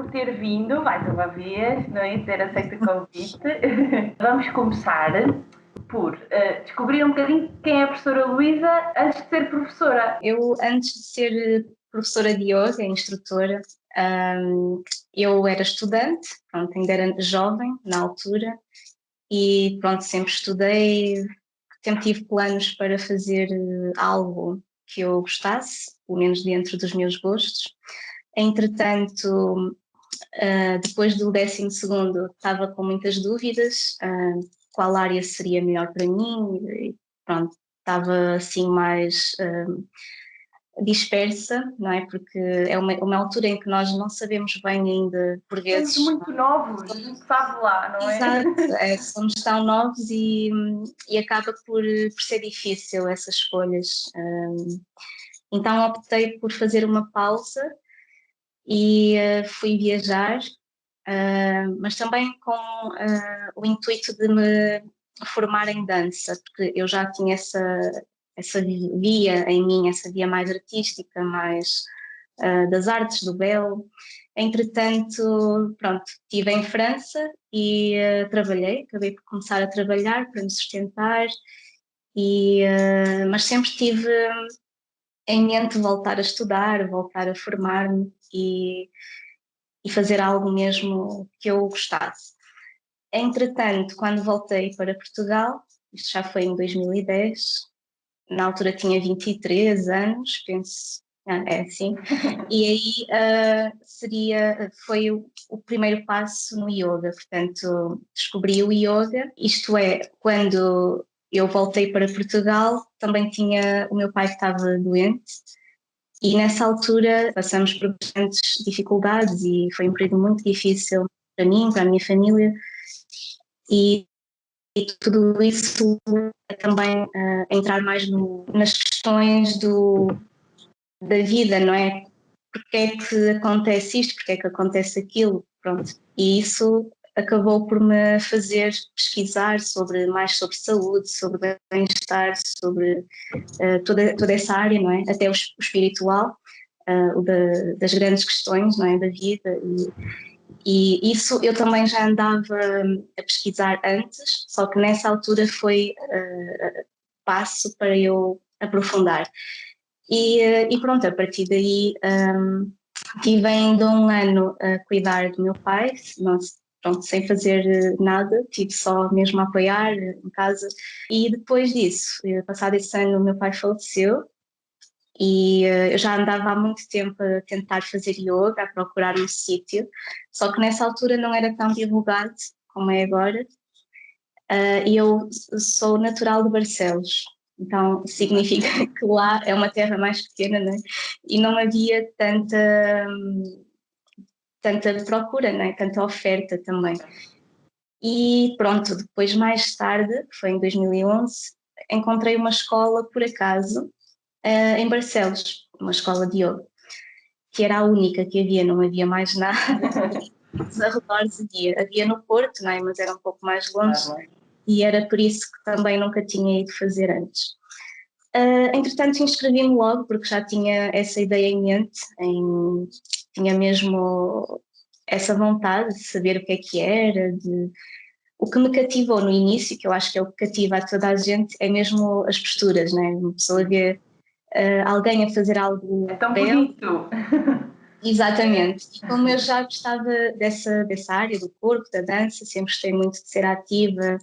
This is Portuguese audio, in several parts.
por ter vindo mais uma vez, não é? Ter aceito o convite. Vamos começar por descobrir um bocadinho quem é a professora Luísa antes de ser professora. Eu, antes de ser professora de yoga, instrutora, eu era estudante, pronto, ainda era jovem na altura e pronto, sempre estudei, sempre tive planos para fazer algo que eu gostasse, pelo menos dentro dos meus gostos. Entretanto, depois do 12º, estava com muitas dúvidas, qual área seria melhor para mim, e pronto, estava assim mais dispersa, não é? Porque é uma altura em que nós não sabemos bem ainda, por vezes... Somos muito novos, a gente sabe lá, não é? Exato, somos tão novos e acaba por ser difícil essas escolhas. Então optei por fazer uma pausa e fui viajar, mas também com o intuito de me formar em dança, porque eu já tinha essa via em mim, essa via mais artística, mais das artes, do belo. Entretanto, pronto, estive em França e trabalhei, acabei por começar a trabalhar para me sustentar, mas sempre tive em mente voltar a estudar, voltar a formar-me e fazer algo mesmo que eu gostasse. Entretanto, quando voltei para Portugal, isto já foi em 2010, na altura tinha 23 anos, penso, é assim, e aí foi o primeiro passo no yoga, portanto descobri o yoga, isto é, quando eu voltei para Portugal, também tinha o meu pai que estava doente, e nessa altura passamos por bastantes dificuldades e foi um período muito difícil para mim, para a minha família, e tudo isso também entrar mais nas questões da vida, não é? Porque é que acontece isto, porque é que acontece aquilo, pronto. E isso acabou por me fazer pesquisar mais sobre saúde, sobre bem-estar, sobre toda essa área, não é? Até o espiritual, das grandes questões, não é? Da vida e isso eu também já andava a pesquisar antes, só que nessa altura foi passo para eu aprofundar. E pronto, a partir daí tive ainda um ano a cuidar do meu pai, pronto, sem fazer nada, tive só mesmo a apoiar em casa. E depois disso, passado esse ano, o meu pai faleceu. E eu já andava há muito tempo a tentar fazer yoga, a procurar um sítio, só que nessa altura não era tão divulgado como é agora. E eu sou natural de Barcelos, então significa que lá é uma terra mais pequena, né? E não havia tanta procura, né? Tanta oferta também. E pronto, depois mais tarde, foi em 2011, encontrei uma escola por acaso em Barcelos, uma escola de yoga, que era a única que havia, não havia mais nada nos arredores havia no Porto, não é? Mas era um pouco mais longe e era por isso que também nunca tinha ido fazer antes. Entretanto inscrevi-me logo porque já tinha essa ideia em mente, tinha mesmo essa vontade de saber o que era, o que me cativou no início, que eu acho que é o que cativa a toda a gente, é mesmo as posturas, não é? Uma pessoa ver alguém a fazer algo é tão belo. bonito. Exatamente. E como eu já gostava dessa área do corpo, da dança, sempre gostei muito de ser ativa,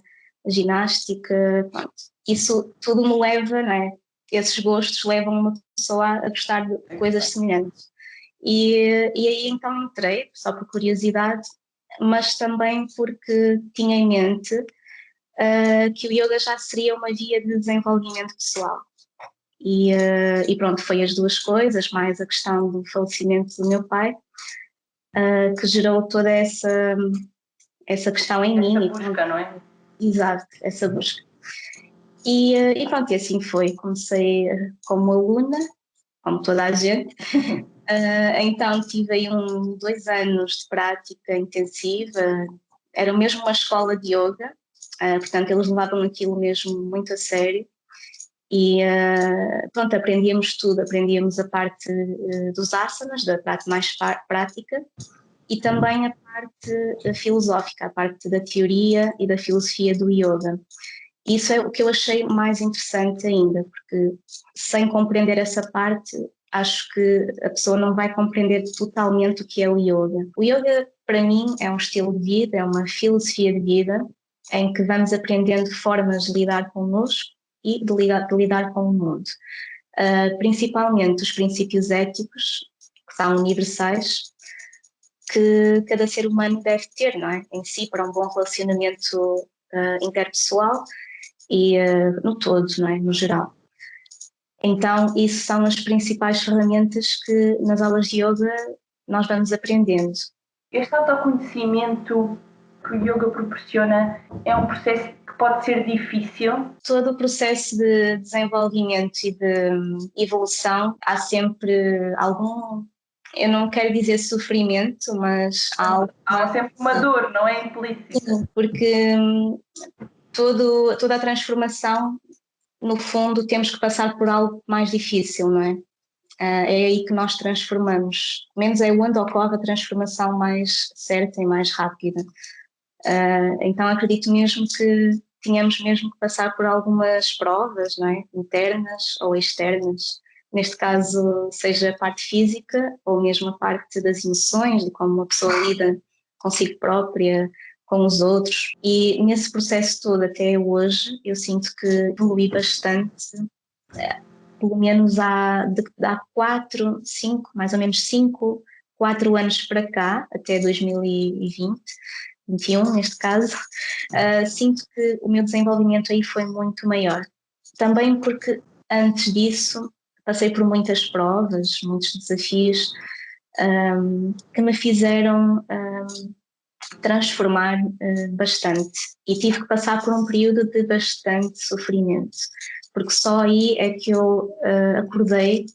ginástica, pronto. Isso tudo me leva, não é? Esses gostos levam uma pessoa a gostar de coisas semelhantes. E aí então entrei, só por curiosidade, mas também porque tinha em mente que o yoga já seria uma via de desenvolvimento pessoal. E pronto, foi as duas coisas, mais a questão do falecimento do meu pai, que gerou toda essa questão em mim. Essa busca, não é? Exato, essa busca. E pronto, e assim foi. Comecei como aluna, como toda a gente. Então tive aí 2 anos de prática intensiva. Era mesmo uma escola de yoga, portanto eles levavam aquilo mesmo muito a sério. E pronto, aprendíamos tudo, aprendíamos a parte dos asanas, da parte mais prática, e também a parte filosófica, a parte da teoria e da filosofia do yoga. Isso é o que eu achei mais interessante ainda, porque sem compreender essa parte, acho que a pessoa não vai compreender totalmente o que é o yoga. O yoga, para mim, é um estilo de vida, é uma filosofia de vida, em que vamos aprendendo formas de lidar connosco e de lidar com o mundo. Principalmente os princípios éticos, que são universais, que cada ser humano deve ter, não é? Em si, para um bom relacionamento interpessoal e no todo, não é? No geral. Então, isso são as principais ferramentas que nas aulas de yoga nós vamos aprendendo. Este autoconhecimento que o yoga proporciona é um processo que pode ser difícil. Todo o processo de desenvolvimento e de evolução, há sempre algum, eu não quero dizer sofrimento, mas há sempre uma dor, não é implícita. Sim, porque toda a transformação, no fundo, temos que passar por algo mais difícil, não é? É aí que nós transformamos, menos é onde ocorre a transformação mais certa e mais rápida. Então acredito mesmo que tínhamos mesmo que passar por algumas provas, não é? Internas ou externas, neste caso seja a parte física ou mesmo a parte das emoções, de como uma pessoa lida consigo própria, com os outros, e nesse processo todo até hoje eu sinto que evolui bastante, pelo menos há 4 anos para cá, até 2020, 21 neste caso, sinto que o meu desenvolvimento aí foi muito maior. Também porque antes disso passei por muitas provas, muitos desafios que me fizeram transformar bastante, e tive que passar por um período de bastante sofrimento, porque só aí é que eu acordei,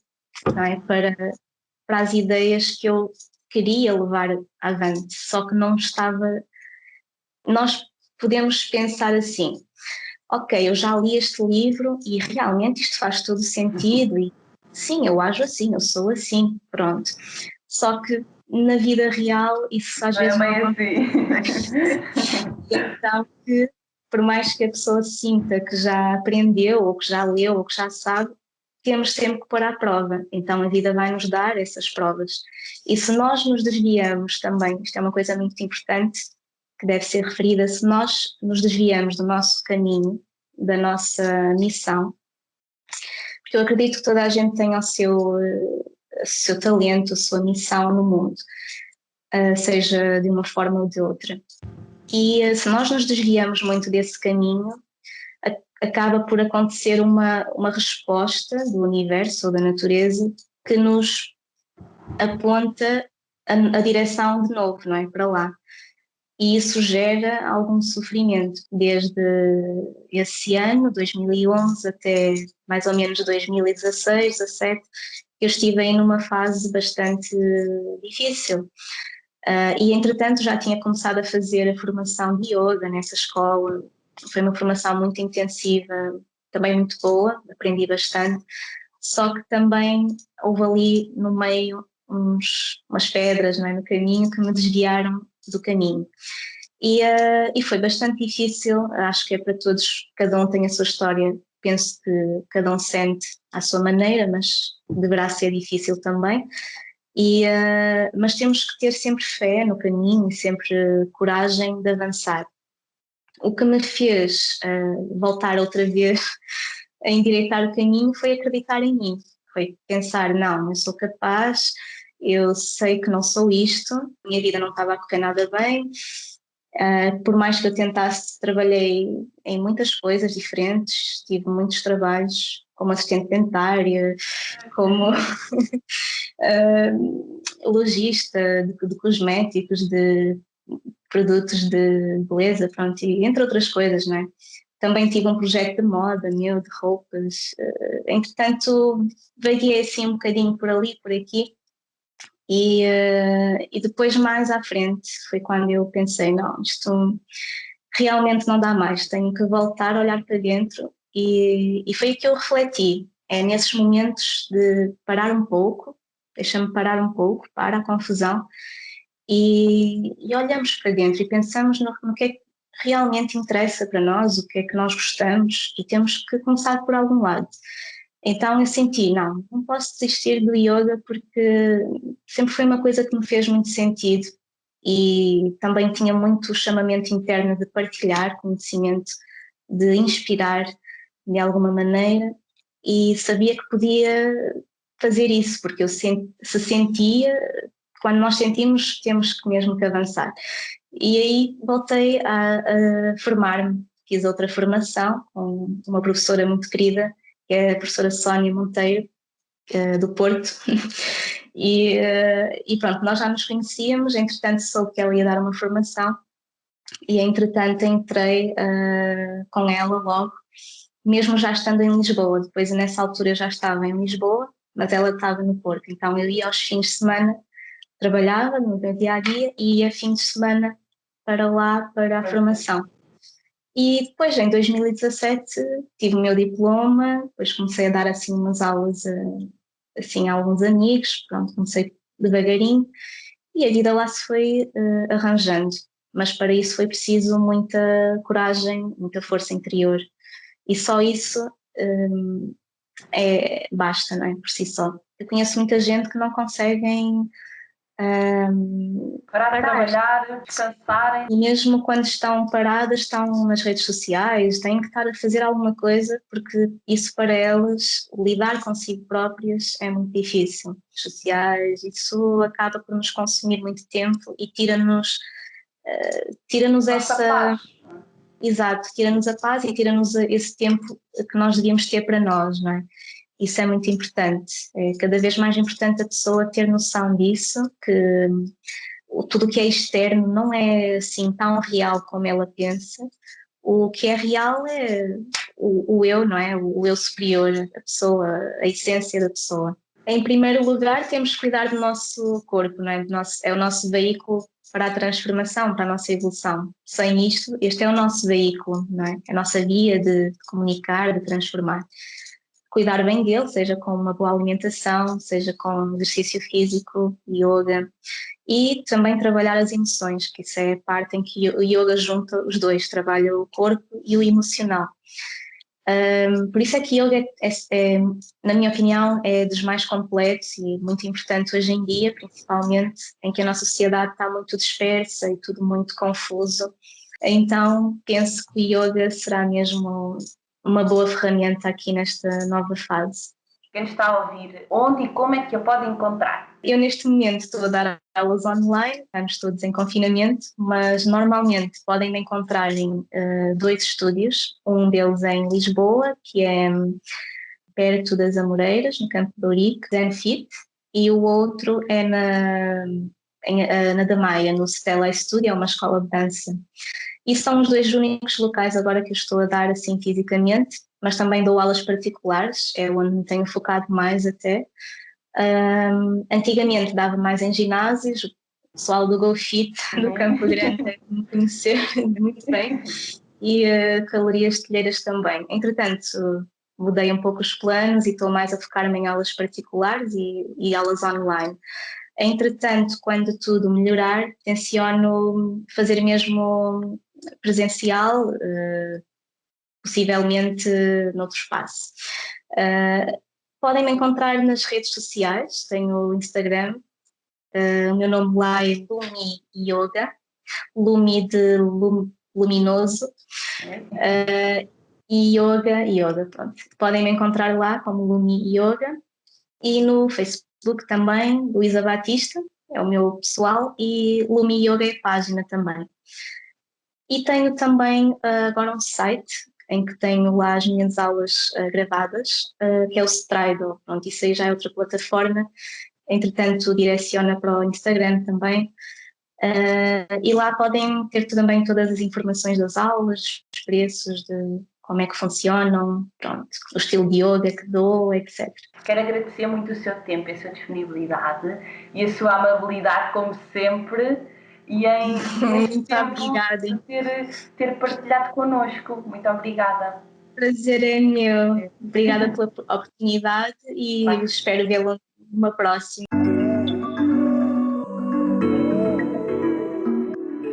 não é, para as ideias que eu queria levar avante, só que não estava. Nós podemos pensar assim: ok, eu já li este livro e realmente isto faz todo sentido, e sim, eu ajo assim, eu sou assim, pronto. Só que na vida real isso às vezes não não é assim. Então, que por mais que a pessoa sinta que já aprendeu, ou que já leu, ou que já sabe, temos sempre que pôr à prova. Então a vida vai nos dar essas provas. E se nós nos desviamos também, isto é uma coisa muito importante que deve ser referida, se nós nos desviamos do nosso caminho, da nossa missão, porque eu acredito que toda a gente tem o seu talento, a sua missão no mundo, seja de uma forma ou de outra. E se nós nos desviamos muito desse caminho, acaba por acontecer uma resposta do universo ou da natureza que nos aponta a direção de novo, não é? Para lá. E isso gera algum sofrimento, desde esse ano, 2011, até mais ou menos 2016, 2017, eu estive aí numa fase bastante difícil. E entretanto já tinha começado a fazer a formação de yoga nessa escola, foi uma formação muito intensiva, também muito boa, aprendi bastante, só que também houve ali no meio umas pedras, não é, no caminho, que me desviaram do caminho. E foi bastante difícil, acho que é para todos, cada um tem a sua história, penso que cada um sente à sua maneira, mas deverá ser difícil também. Mas temos que ter sempre fé no caminho e sempre coragem de avançar. O que me fez voltar outra vez a endireitar o caminho foi acreditar em mim, foi pensar, não, eu sou capaz, eu sei que não sou isto, minha vida não estava a correr nada bem, por mais que eu tentasse, trabalhei em muitas coisas diferentes, tive muitos trabalhos como assistente dentária, como lojista de cosméticos, de produtos de beleza, pronto, e entre outras coisas, não é? Também tive um projeto de moda meu, de roupas, entretanto vaguei assim um bocadinho por ali, por aqui, e depois mais à frente foi quando eu pensei, não, isto realmente não dá mais, tenho que voltar a olhar para dentro, e foi o que eu refleti, é nesses momentos de parar um pouco, deixa-me parar um pouco, para a confusão, e olhamos para dentro e pensamos no que é que realmente interessa para nós, o que é que nós gostamos, e temos que começar por algum lado. Então eu senti, não posso desistir do yoga porque sempre foi uma coisa que me fez muito sentido e também tinha muito chamamento interno de partilhar conhecimento, de inspirar de alguma maneira, e sabia que podia fazer isso, porque eu se sentia, quando nós sentimos, temos que mesmo que avançar. E aí voltei a formar-me, fiz outra formação com uma professora muito querida, que é a professora Sónia Monteiro, do Porto, e pronto, nós já nos conhecíamos, entretanto soube que ela ia dar uma formação e entretanto entrei com ela logo, mesmo já estando em Lisboa. Depois nessa altura eu já estava em Lisboa, mas ela estava no Porto, então eu ia aos fins de semana, trabalhava no meu dia-a-dia e ia fins de semana para lá, para a formação. E depois, em 2017, tive o meu diploma, depois comecei a dar assim umas aulas assim, a alguns amigos, pronto, comecei devagarinho e a vida lá se foi arranjando. Mas para isso foi preciso muita coragem, muita força interior. E só isso basta, não é? Por si só. Eu conheço muita gente que não conseguem Parar de trabalhar, descansarem. E mesmo quando estão paradas, estão nas redes sociais, têm que estar a fazer alguma coisa, porque isso para elas, lidar consigo próprias, é muito difícil. Redes sociais, isso acaba por nos consumir muito tempo e tira-nos essa. Exato, tira-nos a paz e tira-nos esse tempo que nós devíamos ter para nós, não é? Isso é muito importante. É cada vez mais importante a pessoa ter noção disso, que tudo o que é externo não é assim tão real como ela pensa. O que é real é o eu, não é? O eu superior, a pessoa, a essência da pessoa. Em primeiro lugar, temos que cuidar do nosso corpo, não é? É o nosso veículo para a transformação, para a nossa evolução. Sem isto, este é o nosso veículo, não é? A nossa via de comunicar, de transformar. Cuidar bem dele, seja com uma boa alimentação, seja com exercício físico, yoga, e também trabalhar as emoções, que isso é a parte em que o yoga junta os dois, trabalha o corpo e o emocional. Por isso é que yoga, na minha opinião, é dos mais completos e muito importante hoje em dia, principalmente em que a nossa sociedade está muito dispersa e tudo muito confuso. Então, penso que o yoga será mesmo uma boa ferramenta aqui nesta nova fase. Quem está a ouvir, onde e como é que a pode encontrar? Eu neste momento estou a dar aulas online, estamos todos em confinamento, mas normalmente podem me encontrar em 2 estúdios, um deles é em Lisboa, que é perto das Amoreiras, no Campo de Ourique, Zen Fit, e o outro é na Damaia, no Stella Studio, é uma escola de dança. E são os 2 únicos locais agora que eu estou a dar assim fisicamente, mas também dou aulas particulares, é onde me tenho focado mais até. Antigamente dava mais em ginásios, o pessoal do GoFit do Campo Grande deve me conhecer muito bem, e calorias telheiras também. Entretanto, mudei um pouco os planos e estou mais a focar-me em aulas particulares e aulas online. Entretanto, quando tudo melhorar, tenciono fazer mesmo presencial, possivelmente noutro espaço. Podem me encontrar nas redes sociais, tenho o Instagram, o meu nome lá é Lumi Yoga, Lumi de luminoso, e Yoga, pronto. Podem me encontrar lá como Lumi Yoga, e no Facebook também, Luísa Batista, é o meu pessoal, e Lumi Yoga é a página também. E tenho também agora um site em que tenho lá as minhas aulas gravadas, que é o Stride. Pronto, isso aí já é outra plataforma, entretanto direciona para o Instagram também, e lá podem ter também todas as informações das aulas, os preços, de como é que funcionam, pronto, o estilo de yoga que dou, etc. Quero agradecer muito o seu tempo, a sua disponibilidade e a sua amabilidade, como sempre, e em muito obrigada. ter partilhado connosco. Muito obrigada. Prazer é meu. Obrigada pela oportunidade e espero vê-lo numa próxima.